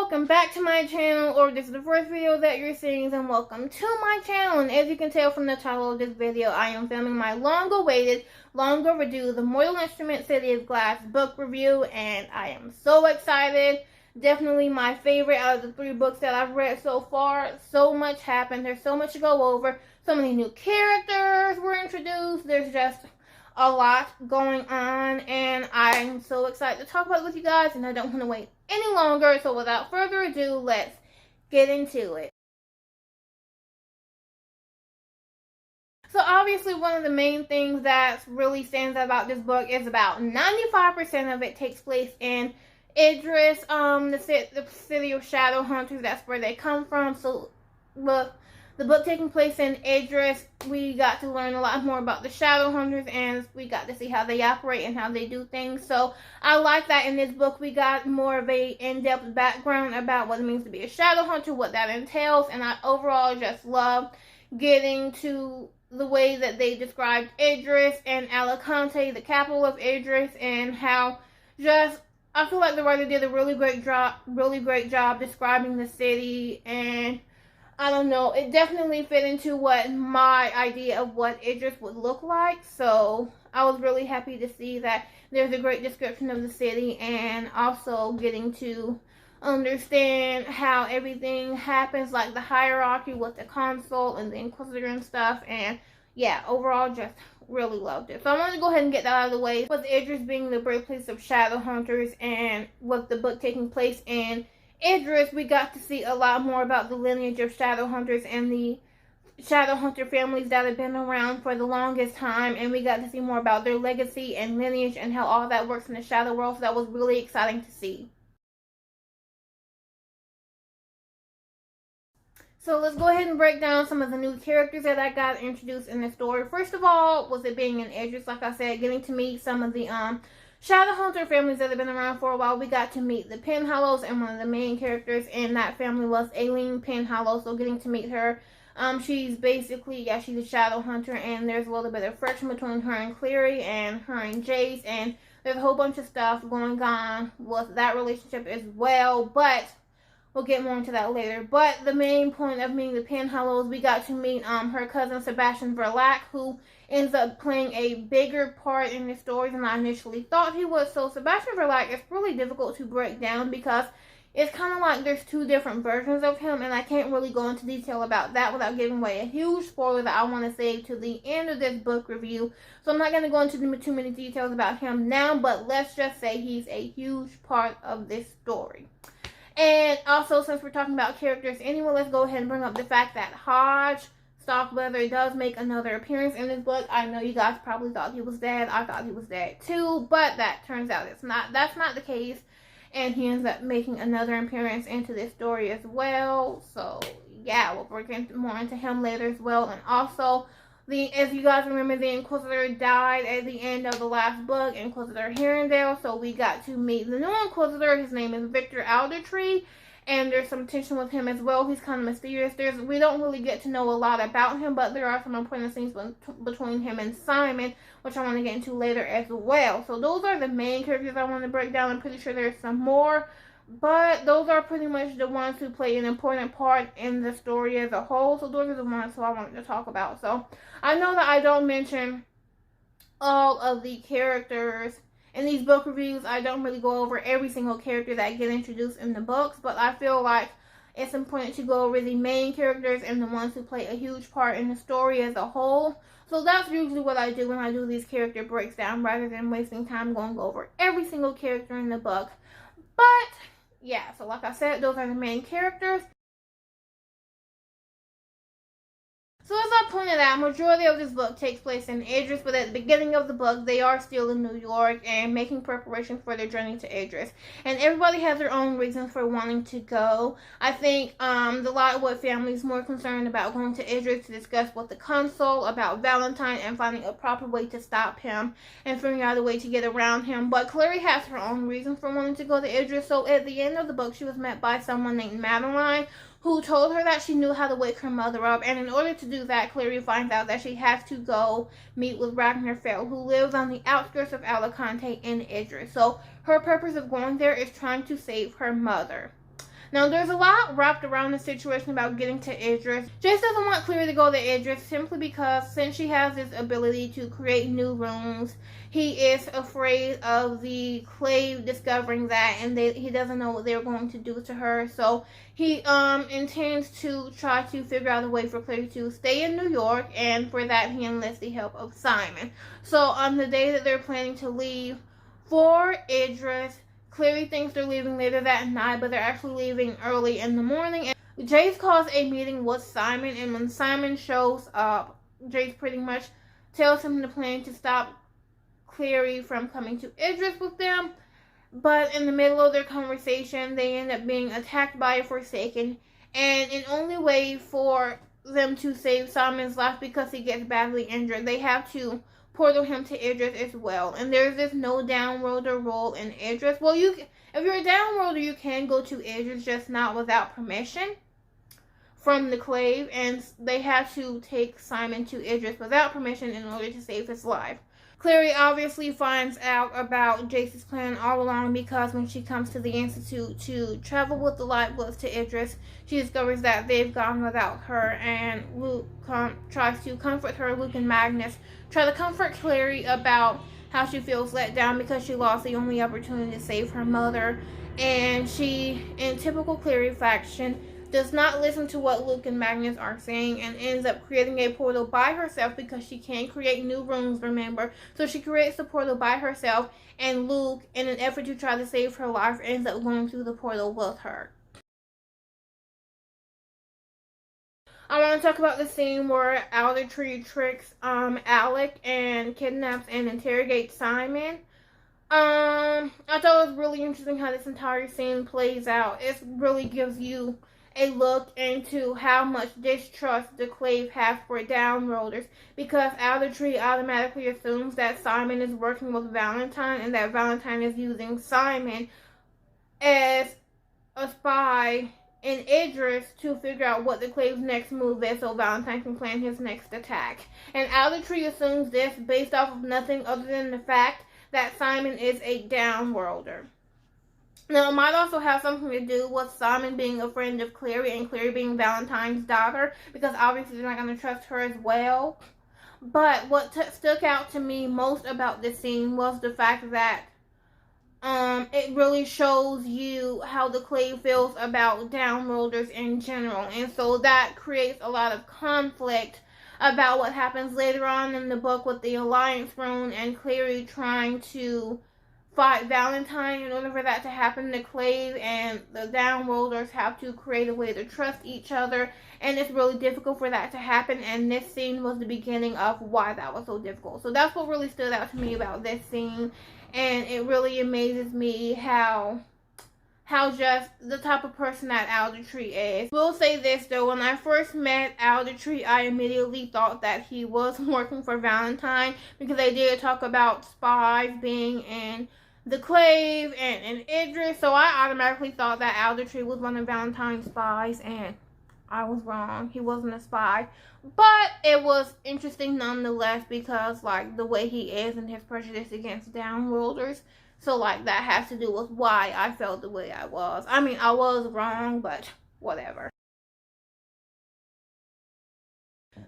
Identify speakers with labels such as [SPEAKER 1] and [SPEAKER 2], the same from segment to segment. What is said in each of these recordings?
[SPEAKER 1] welcome back to my channel, or this is the first video that you're seeing, then welcome to my channel. And as you can tell from the title of this video, I am filming my long-awaited, long-overdue The Mortal Instrument City of Glass book review, and I am so excited. Definitely my favorite out of the 3 books that I've read so far. So much happened. There's so much to go over. So many new characters were introduced. There's just a lot going on, and I'm so excited to talk about it with you guys, and I don't want to wait any longer. So without further ado, let's get into it. So obviously one of the main things that really stands out about this book is about 95% of it takes place in Idris, the city of shadow hunters. That's where they come from. So the book taking place in Idris, we got to learn a lot more about the shadow hunters, and we got to see how they operate and how they do things. So I like that in this book we got more of a in-depth background about what it means to be a shadow hunter, what that entails, and I overall just love getting to the way that they described Idris and Alicante, the capital of Idris, and how just I feel like the writer did a really great job describing the city. And I don't know, it definitely fit into what my idea of what Idris would look like. So I was really happy to see that there's a great description of the city, and also getting to understand how everything happens, like the hierarchy with the consul and the inquisitor and stuff. And yeah, overall just really loved it. So I want to go ahead and get that out of the way. With Idris being the birthplace of shadow hunters, and with the book taking place in Idris, we got to see a lot more about the lineage of shadow hunters and the shadow hunter families that have been around for the longest time, and we got to see more about their legacy and lineage and how all that works in the shadow world. So that was really exciting to see. So let's go ahead and break down some of the new characters that I got introduced in the story. First of all, was it being in Idris, like I said, getting to meet some of the shadow hunter families that have been around for a while. We got to meet the Penhallows, and one of the main characters in that family was Aileen Penhallow. So getting to meet her, she's basically, she's a shadow hunter, and there's a little bit of friction between her and Clary and her and Jace, and there's a whole bunch of stuff going on with that relationship as well, but we'll get more into that later. But the main point of meeting the Penhallows, we got to meet her cousin Sebastian Verlac, who ends up playing a bigger part in the story than I initially thought he would. So Sebastian Verlac is really difficult to break down because it's kind of like there's 2 different versions of him, and I can't really go into detail about that without giving away a huge spoiler that I want to save to the end of this book review. So I'm not going to go into too many details about him now, but let's just say he's a huge part of this story. And also, since we're talking about characters anyway, let's go ahead and bring up the fact that Hodge Starkweather does make another appearance in this book. I know you guys probably thought he was dead. I thought he was dead too, but that turns out that's not the case. And he ends up making another appearance into this story as well. So yeah, we'll get more into him later as well. And also, as you guys remember, the Inquisitor died at the end of the last book, Inquisitor Herondale. So we got to meet the new Inquisitor. His name is Victor Aldertree, and there's some tension with him as well. He's kind of mysterious. We don't really get to know a lot about him, but there are some important scenes between him and Simon, which I want to get into later as well. So those are the main characters I want to break down. I'm pretty sure there's some more, but those are pretty much the ones who play an important part in the story as a whole. So those are the ones who I wanted to talk about. So I know that I don't mention all of the characters in these book reviews. I don't really go over every single character that get introduced in the books, but I feel like it's important to go over the main characters and the ones who play a huge part in the story as a whole. So that's usually what I do when I do these character breaks down, rather than wasting time going over every single character in the book. But yeah, so like I said, those are the main characters. So as I pointed out, majority of this book takes place in Idris, but at the beginning of the book, they are still in New York and making preparation for their journey to Idris. And everybody has their own reasons for wanting to go. I think the Lightwood family is more concerned about going to Idris to discuss with the consul about Valentine and finding a proper way to stop him and figuring out a way to get around him. But Clary has her own reasons for wanting to go to Idris. So at the end of the book, she was met by someone named Madeline, who told her that she knew how to wake her mother up. And in order to do that, Clary finds out that she has to go meet with Ragnar Fell, who lives on the outskirts of Alicante in Idris. So her purpose of going there is trying to save her mother. Now, there's a lot wrapped around the situation about getting to Idris. Jace doesn't want Clary to go to Idris simply because since she has this ability to create new rooms, he is afraid of the Clave discovering that, and he doesn't know what they're going to do to her. So he intends to try to figure out a way for Clary to stay in New York, and for that he enlists the help of Simon. So on the day that they're planning to leave for Idris, Clary thinks they're leaving later that night, but they're actually leaving early in the morning. And Jace calls a meeting with Simon, and when Simon shows up, Jace pretty much tells him the plan to stop Clary from coming to Idris with them. But in the middle of their conversation, they end up being attacked by a Forsaken, and in only way for them to save Simon's life, because he gets badly injured, they have to portal him to Idris as well. And there's this no downworlder rule in Idris. Well, if you're a downworlder, you can go to Idris, just not without permission from the Clave, and they have to take Simon to Idris without permission in order to save his life. Clary obviously finds out about Jace's plan all along, because when she comes to the Institute to travel with the Lightbloods to Idris, she discovers that they've gone without her, and Luke tries to comfort her. Luke and Magnus try to comfort Clary about how she feels let down because she lost the only opportunity to save her mother, and she, in typical Clary fashion, does not listen to what Luke and Magnus are saying, and ends up creating a portal by herself because she can't create new rooms, remember? So she creates the portal by herself, and Luke, in an effort to try to save her life, ends up going through the portal with her. I want to talk about the scene where Aldertree tricks Alec and kidnaps and interrogates Simon. I thought it was really interesting how this entire scene plays out. It really gives you a look into how much distrust the Clave have for downworlders, because Aldertree automatically assumes that Simon is working with Valentine, and that Valentine is using Simon as a spy in Idris to figure out what the Clave's next move is, so Valentine can plan his next attack. And Aldertree assumes this based off of nothing other than the fact that Simon is a downworlder. Now, it might also have something to do with Simon being a friend of Clary, and Clary being Valentine's daughter, because obviously they're not going to trust her as well. But what stuck out to me most about this scene was the fact that it really shows you how the Clave feels about downworlders in general. And so that creates a lot of conflict about what happens later on in the book with the Alliance Throne and Clary trying to fight Valentine. In order for that to happen, the Clave and the downworlders have to create a way to trust each other, and it's really difficult for that to happen, and this scene was the beginning of why that was so difficult. So that's what really stood out to me about this scene, and it really amazes me how just the type of person that Aldertree is. We'll say this though, when I first met Aldertree, I immediately thought that he was working for Valentine, because they did talk about spies being in the Clave and Idris, so I automatically thought that Aldertree was one of Valentine's spies, and I was wrong. He wasn't a spy. But it was interesting nonetheless, because like the way he is and his prejudice against downworlders. So like that has to do with why I felt the way I was. I mean, I was wrong, but whatever.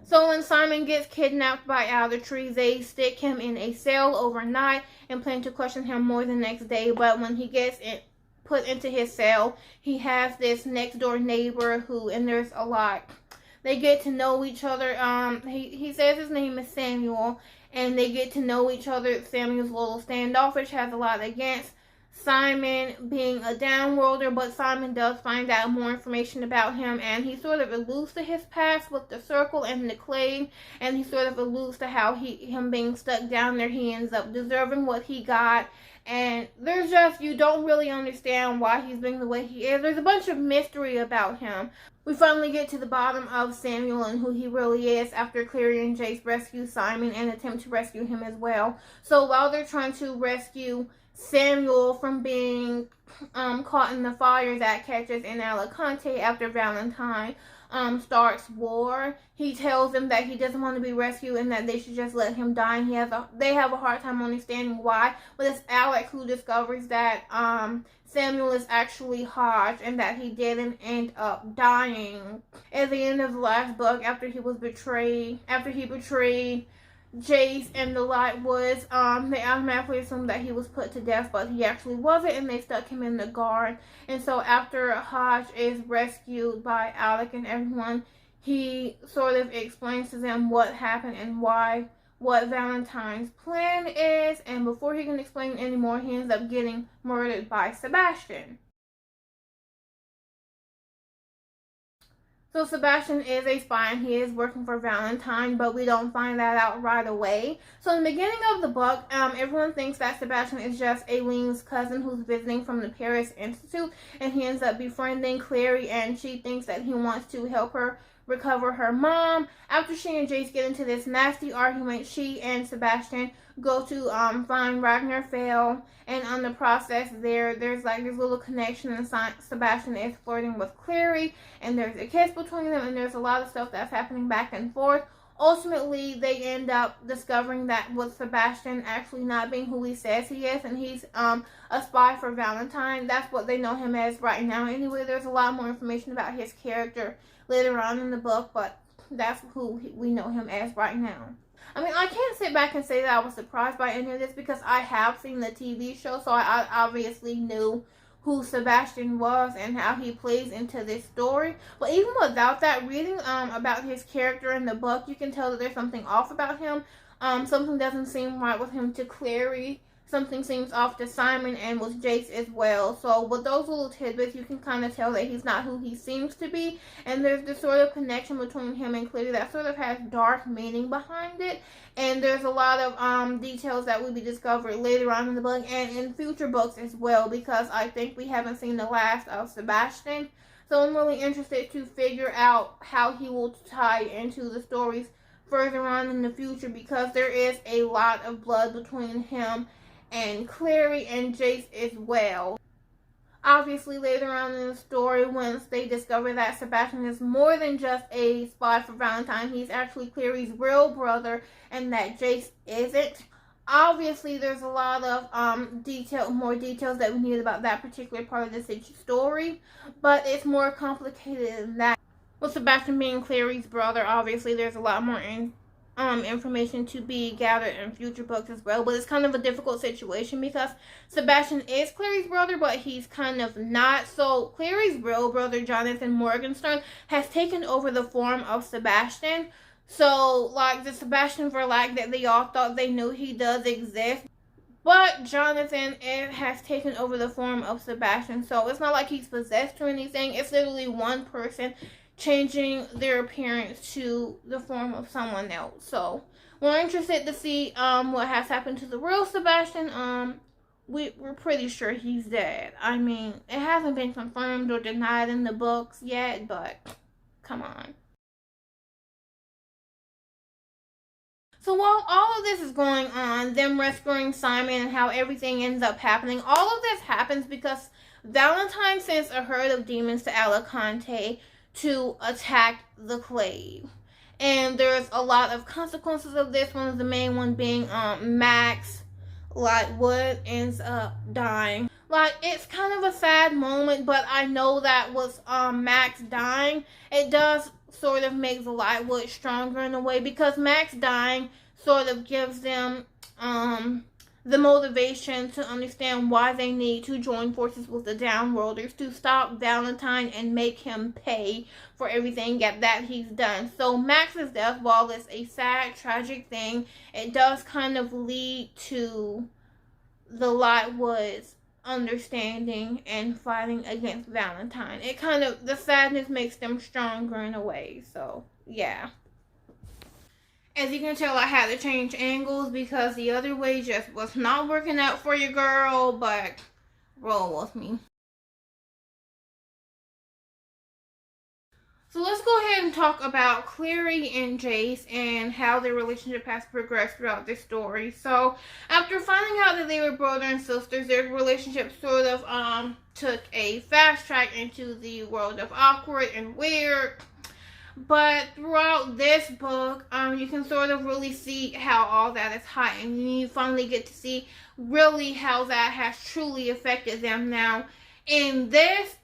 [SPEAKER 1] So when Simon gets kidnapped by Aldertree, they stick him in a cell overnight and plan to question him more the next day. But when he gets put into his cell, he has this next door neighbor who, and there's a lot, they get to know each other. He says his name is Samuel, and they get to know each other. Samuel's a little standoffish, has a lot against Simon being a downworlder, but Simon does find out more information about him, and he sort of alludes to his past with the Circle and the Clave, and he sort of alludes to how him being stuck down there, he ends up deserving what he got. And there's just, you don't really understand why he's being the way he is. There's a bunch of mystery about him. We finally get to the bottom of Samuel and who he really is after Clary and Jace rescue Simon and attempt to rescue him as well. So while they're trying to rescue Samuel from being caught in the fire that catches in Alicante after Valentine starts war, he tells them that he doesn't want to be rescued and that they should just let him die. And they have a hard time understanding why. But it's Alec who discovers that Samuel is actually Hodge and that he didn't end up dying at the end of the last book after he betrayed Jace and the Lightwoods. They automatically assumed that he was put to death, but he actually wasn't, and they stuck him in the guard. And so after Hodge is rescued by Alec and everyone, he sort of explains to them what happened and what Valentine's plan is, and before he can explain anymore, he ends up getting murdered by Sebastian. So Sebastian is a spy and he is working for Valentine, but we don't find that out right away. So in the beginning of the book, everyone thinks that Sebastian is just Aileen's cousin who's visiting from the Paris Institute, and he ends up befriending Clary, and she thinks that he wants to help her recover her mom. After she and Jace get into this nasty argument, she and Sebastian go to find Ragnar Fell, and on the process there's like this little connection, and Sebastian is flirting with Clary, and there's a kiss between them, and there's a lot of stuff that's happening back and forth. Ultimately, they end up discovering that with Sebastian actually not being who he says he is, and he's a spy for Valentine. That's what they know him as right now. Anyway, there's a lot more information about his character later on in the book, but that's who we know him as right now. I mean, I can't sit back and say that I was surprised by any of this because I have seen the TV show, so I obviously knew who Sebastian was and how he plays into this story. But even without that, reading about his character in the book, you can tell that there's something off about him. Something doesn't seem right with him to Clary. Something seems off to Simon and with Jace as well. So with those little tidbits, you can kind of tell that he's not who he seems to be. And there's this sort of connection between him and Clary that sort of has dark meaning behind it. And there's a lot of details that will be discovered later on in the book and in future books as well, because I think we haven't seen the last of Sebastian. So I'm really interested to figure out how he will tie into the stories further on in the future, because there is a lot of blood between him and Clary and Jace as well. Obviously, later on in the story, once they discover that Sebastian is more than just a spy for Valentine, he's actually Clary's real brother, and that Jace isn't. Obviously, there's a lot of more details that we need about that particular part of the story, but it's more complicated than that. With Sebastian being Clary's brother, obviously there's a lot more information to be gathered in future books as well, but it's kind of a difficult situation because Sebastian is Clary's brother, but he's kind of not. So Clary's real brother, Jonathan Morgenstern, has taken over the form of Sebastian. So like the Sebastian Verlac that they all thought they knew, he does exist, but Jonathan has taken over the form of Sebastian. So it's not like he's possessed or anything. It's literally one person changing their appearance to the form of someone else. So we're interested to see what has happened to the real Sebastian. We're pretty sure he's dead. I mean, it hasn't been confirmed or denied in the books yet, but come on. So while all of this is going on, them rescuing Simon and how everything ends up happening, all of this happens because Valentine sends a herd of demons to Alicante to attack the Clave. And there's a lot of consequences of this. One of the main ones being Max Lightwood ends up dying. Like, it's kind of a sad moment, but I know that with Max dying, it does sort of make the Lightwood stronger in a way, because Max dying sort of gives them the motivation to understand why they need to join forces with the Downworlders to stop Valentine and make him pay for everything that he's done. So Max's death, while it's a sad, tragic thing, it does kind of lead to the Lightwoods understanding and fighting against Valentine. It kind of, the sadness makes them stronger in a way. So yeah. As you can tell, I had to change angles because the other way just was not working out for your girl, but roll with me. So let's go ahead and talk about Clary and Jace and how their relationship has progressed throughout this story. So after finding out that they were brother and sisters, their relationship sort of took a fast track into the world of awkward and weird. But throughout this book, you can sort of really see how all that is heightened. You finally get to see really how that has truly affected them now. In this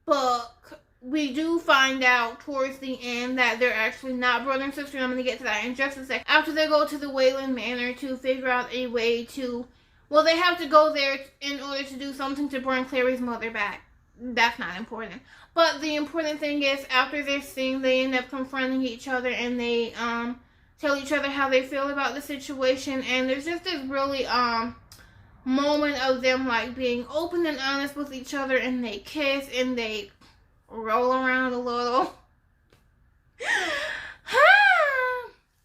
[SPEAKER 1] book, we do find out towards the end that they're actually not brother and sister. I'm going to get to that in just a second. After they go to the Wayland Manor to figure out a way to, well, they have to go there in order to do something to bring Clary's mother back. That's not important. But the important thing is, after this scene, they end up confronting each other, and they tell each other how they feel about the situation. And there's just this really moment of them like being open and honest with each other, and they kiss and they roll around a little.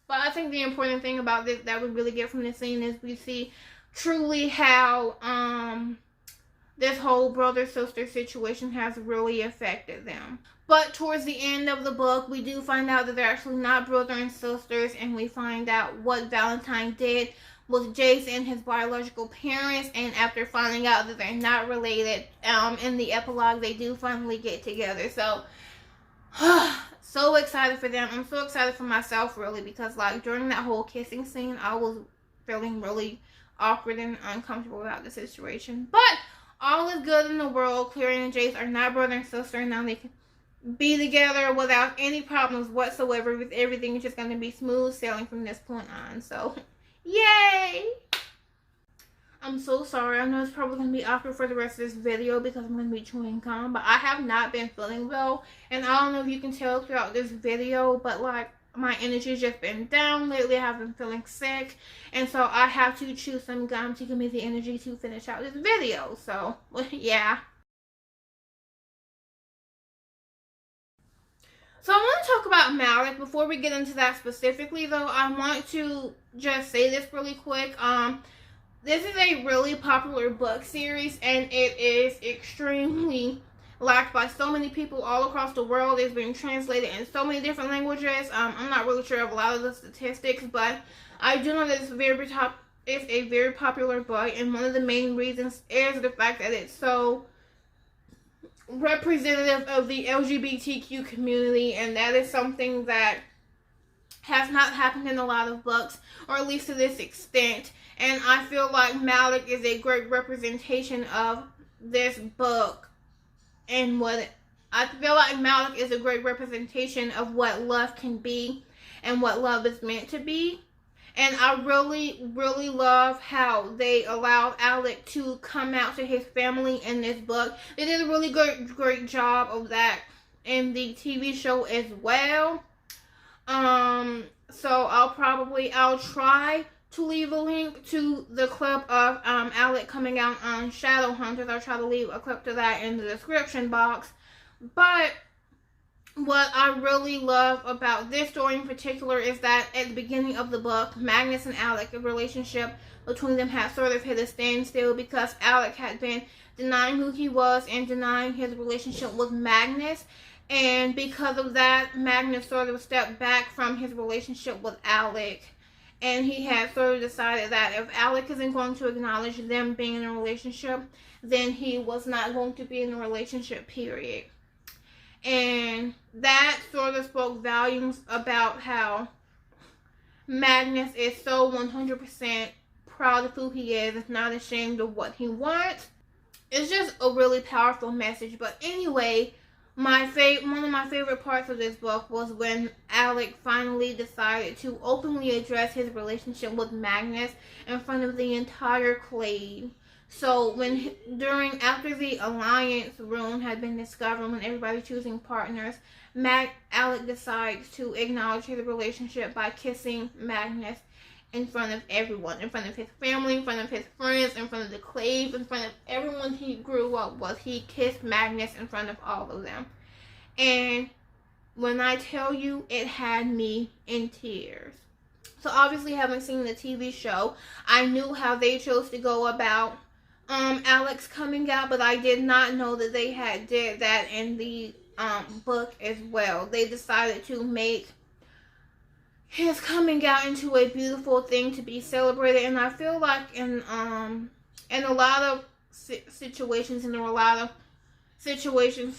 [SPEAKER 1] But I think the important thing about this that we really get from this scene is we see truly how this whole brother-sister situation has really affected them. But towards the end of the book, we do find out that they're actually not brother and sisters, and we find out what Valentine did with Jace and his biological parents. And after finding out that they're not related, in the epilogue, they do finally get together. So, so excited for them. I'm so excited for myself, really, because like during that whole kissing scene, I was feeling really awkward and uncomfortable about the situation. But all is good in the world. Clary and Jace are not brother and sister, and now they can be together without any problems whatsoever. With everything is just going to be smooth sailing from this point on. So, yay! I'm so sorry. I know it's probably going to be awkward for the rest of this video because I'm going to be chewing gum, but I have not been feeling well, and I don't know if you can tell throughout this video, but like my energy's just been down lately. I have been feeling sick, and so I have to chew some gum to give me the energy to finish out this video. So, yeah. So I want to talk about Malik. Before we get into that specifically, though, I want to just say this really quick. This is a really popular book series, and it is extremely liked by so many people all across the world. It's been translated in so many different languages. I'm not really sure of a lot of the statistics, but I do know that it's a very popular book, and one of the main reasons is the fact that it's so representative of the LGBTQ community, and that is something that has not happened in a lot of books, or at least to this extent. And I feel like Malik is a great representation of this book, and I feel like Malik is a great representation of what love can be and what love is meant to be. And I really, really love how they allowed Alec to come out to his family in this book. They did a really great job of that in the TV show as well. So I'll try to leave a link to the clip of Alec coming out on Shadowhunters. I'll try to leave a clip to that in the description box. But what I really love about this story in particular is that at the beginning of the book, Magnus and Alec, the relationship between them had sort of hit a standstill because Alec had been denying who he was and denying his relationship with Magnus. And because of that, Magnus sort of stepped back from his relationship with Alec. And he had sort of decided that if Alec isn't going to acknowledge them being in a relationship, then he was not going to be in a relationship, period. And that sort of spoke volumes about how Magnus is so 100% proud of who he is not ashamed of what he wants. It's just a really powerful message. But anyway, one of my favorite parts of this book was when Alec finally decided to openly address his relationship with Magnus in front of the entire clade. So after the alliance rune had been discovered, when everybody choosing partners, Alec decides to acknowledge his relationship by kissing Magnus in front of everyone, in front of his family, in front of his friends, in front of the clave, in front of everyone he grew up with. He kissed Magnus in front of all of them. And when I tell you, it had me in tears. So obviously, having seen the TV show, I knew how they chose to go about Alex coming out, but I did not know that they did that in the book as well. They decided to make his coming out into a beautiful thing to be celebrated, and I feel like in a lot of situations,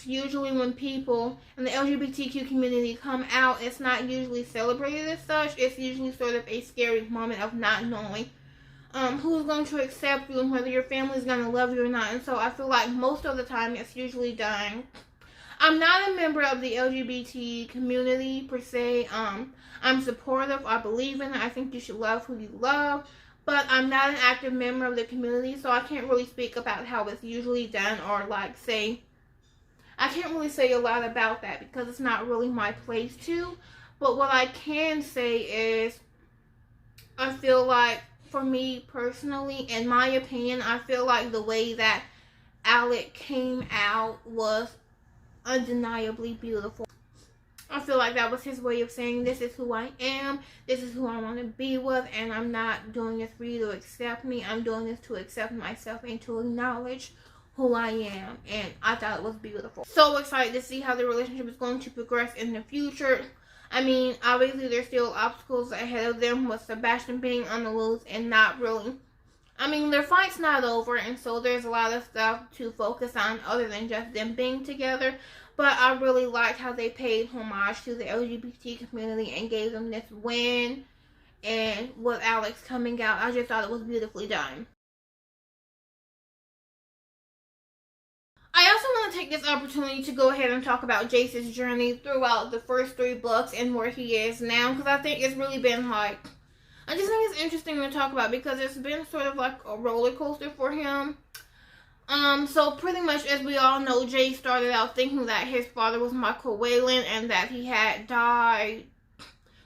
[SPEAKER 1] usually when people in the LGBTQ community come out, it's not usually celebrated as such. It's usually sort of a scary moment of not knowing who's going to accept you and whether your family's going to love you or not. And so I feel like most of the time it's usually done. I'm not a member of the LGBT community per se. I'm supportive. I believe in it. I think you should love who you love. But I'm not an active member of the community, so I can't really speak about how it's usually done or like say, I can't really say a lot about that because it's not really my place to. But what I can say is I feel like for me personally, in my opinion, I feel like the way that Alec came out was undeniably beautiful. I feel like that was his way of saying, this is who I am, this is who I want to be with, and I'm not doing this for you to accept me. I'm doing this to accept myself and to acknowledge who I am. And I thought it was beautiful. So excited to see how the relationship is going to progress in the future. I mean, obviously there's still obstacles ahead of them with Sebastian being on the loose and not really, I mean, their fight's not over, and so there's a lot of stuff to focus on other than just them being together. But I really liked how they paid homage to the LGBT community and gave them this win. And with Alex coming out, I just thought it was beautifully done. I also want to take this opportunity to go ahead and talk about Jace's journey throughout the first 3 books and where he is now. Because I think it's really been like, I just think it's interesting to talk about because it's been sort of like a roller coaster for him. So pretty much as we all know, Jace started out thinking that his father was Michael Whalen and that he had died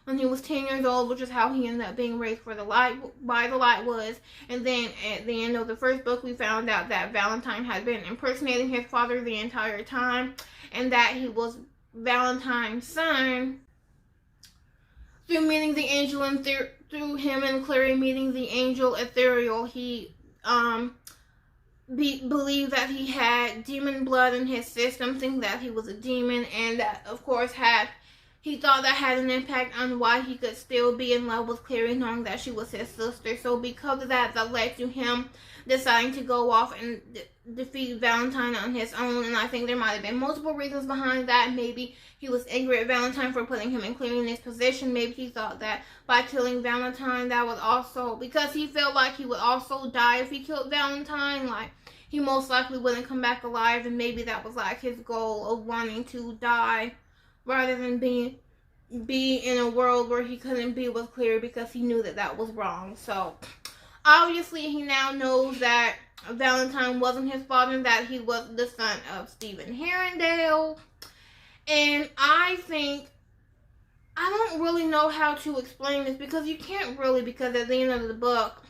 [SPEAKER 1] when he was 10 years old, which is how he ended up being raised for the light by the Lightwoods. And then at the end of the first book, we found out that Valentine had been impersonating his father the entire time and that he was Valentine's son. Through meeting the angel and through him and Clary meeting the angel Ethereal, he believed that he had demon blood in his system, thinking that he was a demon, and that of course he thought that had an impact on why he could still be in love with Clary, knowing that she was his sister. So because of that led to him deciding to go off and defeat Valentine on his own. And I think there might have been multiple reasons behind that. Maybe he was angry at Valentine for putting him and Clary in this position. Maybe he thought that by killing Valentine, that would also, because he felt like he would also die if he killed Valentine, like he most likely wouldn't come back alive, and maybe that was like his goal of wanting to die rather than be in a world where he couldn't be with Clary because he knew that was wrong. So obviously he now knows that Valentine wasn't his father and that he was the son of Stephen Herondale. And I think, I don't really know how to explain this because you can't really, because at the end of the book,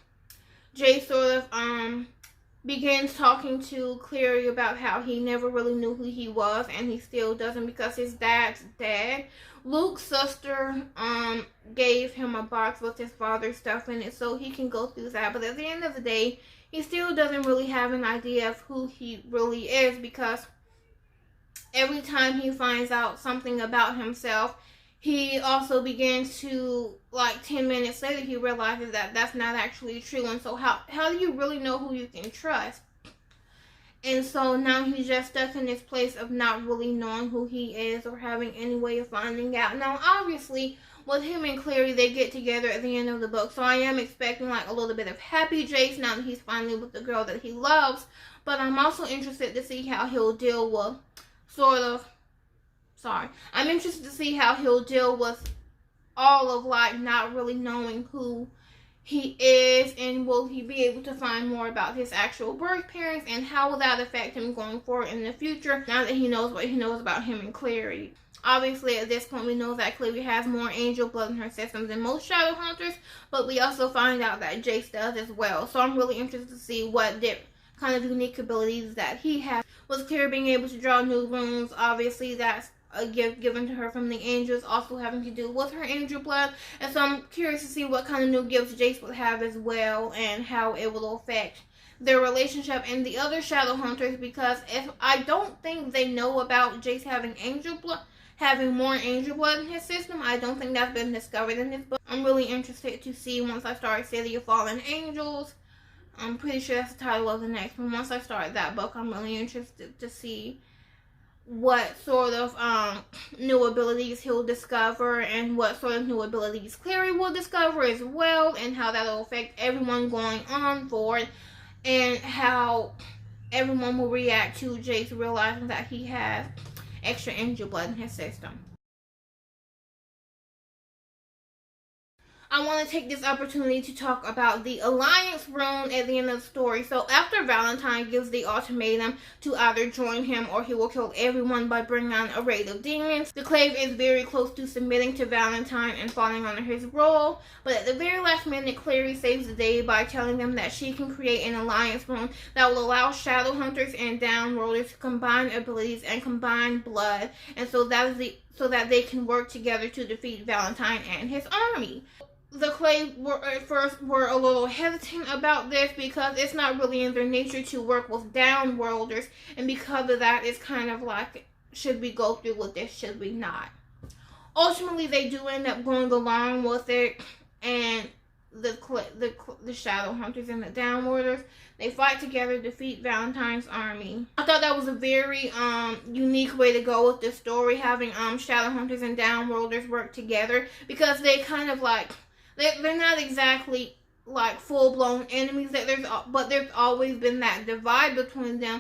[SPEAKER 1] Jay sort of begins talking to Clary about how he never really knew who he was, and he still doesn't because his dad's dead. Luke's sister gave him a box with his father's stuff in it so he can go through that, but at the end of the day, he still doesn't really have an idea of who he really is because every time he finds out something about himself, he also begins to, like 10 minutes later, he realizes that that's not actually true. And so how do you really know who you can trust? And so now he's just stuck in this place of not really knowing who he is or having any way of finding out. Now, obviously, with him and Clary, they get together at the end of the book. So I am expecting like a little bit of happy Jace now that he's finally with the girl that he loves. But I'm also interested to see how he'll deal with I'm interested to see how he'll deal with all of like not really knowing who he is, and will he be able to find more about his actual birth parents, and how will that affect him going forward in the future now that he knows what he knows about him and Clary. Obviously at this point we know that Clary has more angel blood in her system than most shadow hunters, but we also find out that Jace does as well. So I'm really interested to see what kind of unique abilities that he has. With Clary being able to draw new runes, obviously that's a gift given to her from the angels, also having to do with her angel blood. And so I'm curious to see what kind of new gifts Jace would have as well, and how it will affect their relationship and the other shadow hunters, because if I don't think they know about Jace having angel blood, having more angel blood in his system. I don't think that's been discovered in this book. I'm really interested to see once I start City of Fallen Angels. I'm pretty sure that's the title of the next one. Once I start that book, I'm really interested to see what sort of new abilities he'll discover and what sort of new abilities Clary will discover as well, and how that'll affect everyone going on forward, and how everyone will react to Jace realizing that he has extra angel blood in his system. I want to take this opportunity to talk about the Alliance rune at the end of the story. So after Valentine gives the ultimatum to either join him or he will kill everyone by bringing on a raid of demons, the Clave is very close to submitting to Valentine and falling under his role. But at the very last minute, Clary saves the day by telling them that she can create an Alliance rune that will allow Shadow Hunters and Downworlders to combine abilities and combine blood, and so that they can work together to defeat Valentine and his army. The Clave at first were a little hesitant about this because it's not really in their nature to work with Downworlders, and because of that, it's kind of like, should we go through with this, should we not? Ultimately, they do end up going along with it, and the Shadow Hunters and the Downworlders, they fight together to defeat Valentine's army. I thought that was a very unique way to go with this story, having Shadow Hunters and Downworlders work together, because they kind of like, they're not exactly like full-blown enemies, but there's always been that divide between them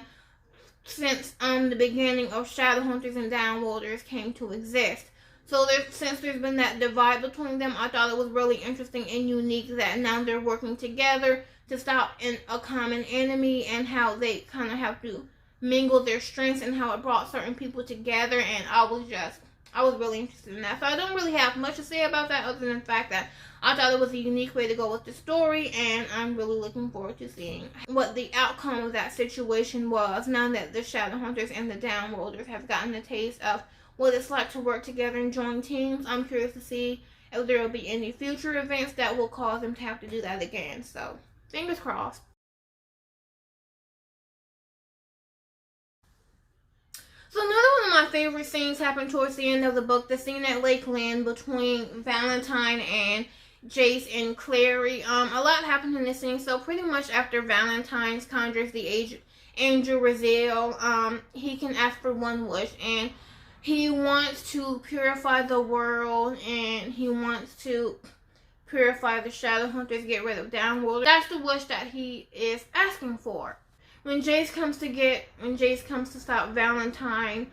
[SPEAKER 1] since the beginning of Shadow Hunters and Downworlders came to exist. So since there's been that divide between them, I thought it was really interesting and unique that now they're working together to stop a common enemy, and how they kind of have to mingle their strengths, and how it brought certain people together, and I was really interested in that. So I don't really have much to say about that other than the fact that I thought it was a unique way to go with the story, and I'm really looking forward to seeing what the outcome of that situation was now that the Shadow Hunters and the Downworlders have gotten a taste of what it's like to work together and join teams. I'm curious to see if there will be any future events that will cause them to have to do that again. So, fingers crossed. So another one of my favorite scenes happened towards the end of the book, the scene at Lakeland between Valentine and Jace and Clary. A lot happened in this scene. So pretty much after Valentine conjures the angel Raziel, he can ask for one wish, and he wants to purify the world, and he wants to purify the Shadow Hunters, get rid of Downworld. That's the wish that he is asking for. When Jace comes to stop Valentine,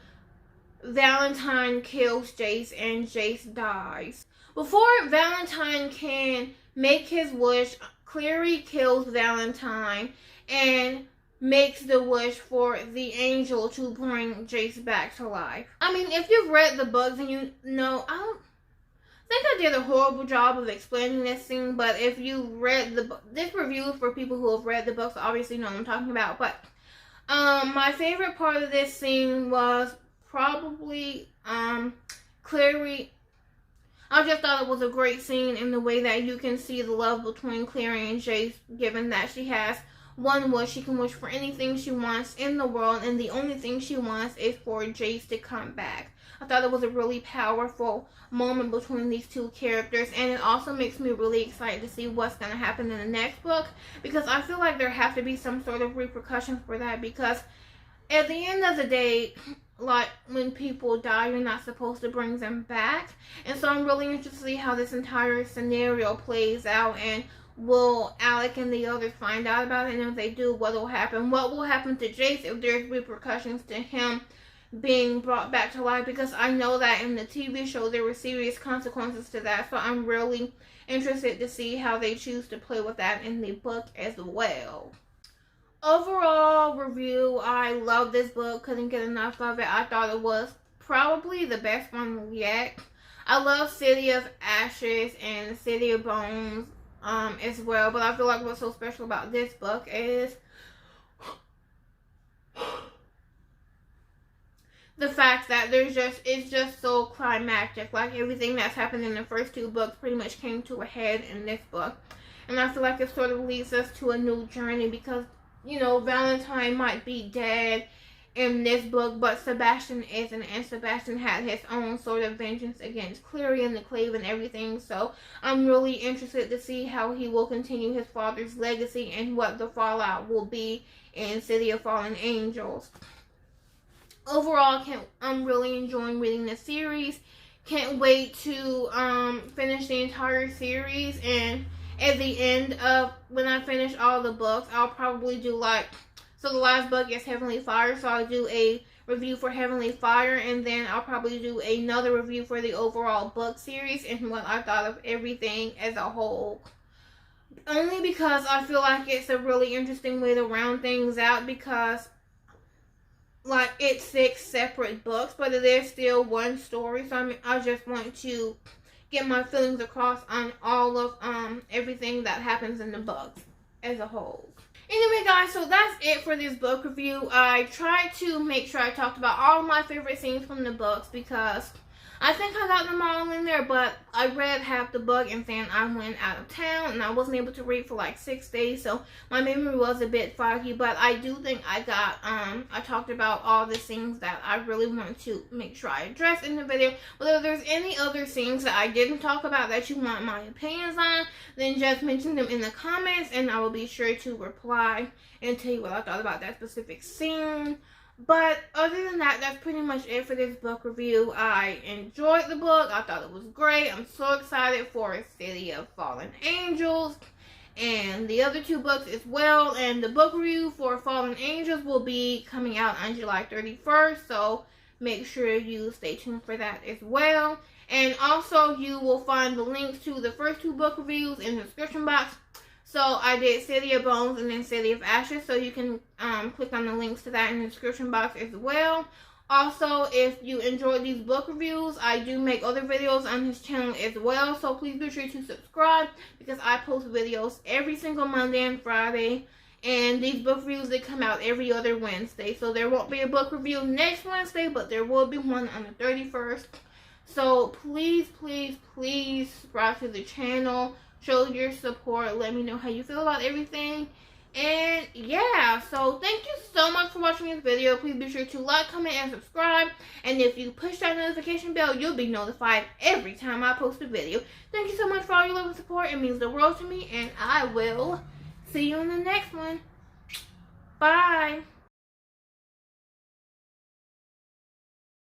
[SPEAKER 1] Valentine kills Jace and Jace dies. Before Valentine can make his wish, Clary kills Valentine and makes the wish for the angel to bring Jace back to life. I mean, if you've read the books and you know, I don't think I did a horrible job of explaining this scene, but if you read this review is for people who have read the books, obviously know what I'm talking about. But my favorite part of this scene was probably Clary. I just thought it was a great scene in the way that you can see the love between Clary and Jace, given that she has one wish. She can wish for anything she wants in the world, and the only thing she wants is for Jace to come back. I thought it was a really powerful moment between these two characters, and it also makes me really excited to see what's going to happen in the next book, because I feel like there have to be some sort of repercussions for that, because at the end of the day, like, when people die, you're not supposed to bring them back. And so I'm really interested to see how this entire scenario plays out, and will Alec and the others find out about it? And if they do, what will happen? What will happen to Jace if there's repercussions to him being brought back to life? Because I know that in the TV show there were serious consequences to that. So I'm really interested to see how they choose to play with that in the book as well. Overall review, I love this book. Couldn't get enough of it. I thought it was probably the best one yet. I love City of Ashes and City of Bones as well, but I feel like what's so special about this book is the fact that it's just so climactic. Like, everything that's happened in the first two books pretty much came to a head in this book, and I feel like it sort of leads us to a new journey, because, you know, Valentine might be dead in this book, but Sebastian isn't, and Sebastian had his own sort of vengeance against Clary and the Clave and everything. So I'm really interested to see how he will continue his father's legacy and what the fallout will be in City of Fallen Angels. overall, I'm really enjoying reading this series. Can't wait to finish the entire series, and at the end of when I finish all the books, I'll probably do like, so the last book is Heavenly Fire, so I'll do a review for Heavenly Fire, and then I'll probably do another review for the overall book series and what I thought of everything as a whole. Only because I feel like it's a really interesting way to round things out, because like it's 6 separate books, but it is still one story. So I just want to get my feelings across on all of everything that happens in the books as a whole. Anyway, guys, so that's it for this book review. I tried to make sure I talked about all my favorite scenes from the books, because I think I got them all in there, but I read half the book and then I went out of town and I wasn't able to read for like 6 days, so my memory was a bit foggy, but I do think I got, I talked about all the scenes that I really want to make sure I address in the video. But if there's any other scenes that I didn't talk about that you want my opinions on, then just mention them in the comments and I will be sure to reply and tell you what I thought about that specific scene. But other than that, that's pretty much it for this book review. I enjoyed the book. I thought it was great. I'm so excited for City of Fallen Angels and the other 2 books as well. And the book review for Fallen Angels will be coming out on July 31st. So make sure you stay tuned for that as well. And also, you will find the links to the first 2 book reviews in the description box. So I did City of Bones and then City of Ashes, so you can click on the links to that in the description box as well. Also, if you enjoyed these book reviews, I do make other videos on this channel as well, so please be sure to subscribe, because I post videos every single Monday and Friday, and these book reviews, they come out every other Wednesday. So there won't be a book review next Wednesday, but there will be one on the 31st. So please, please, please subscribe to the channel. Show your support. Let me know how you feel about everything. And yeah, so thank you so much for watching this video. Please be sure to like, comment, and subscribe. And if you push that notification bell, you'll be notified every time I post a video. Thank you so much for all your love and support. It means the world to me. And I will see you in the next one. Bye.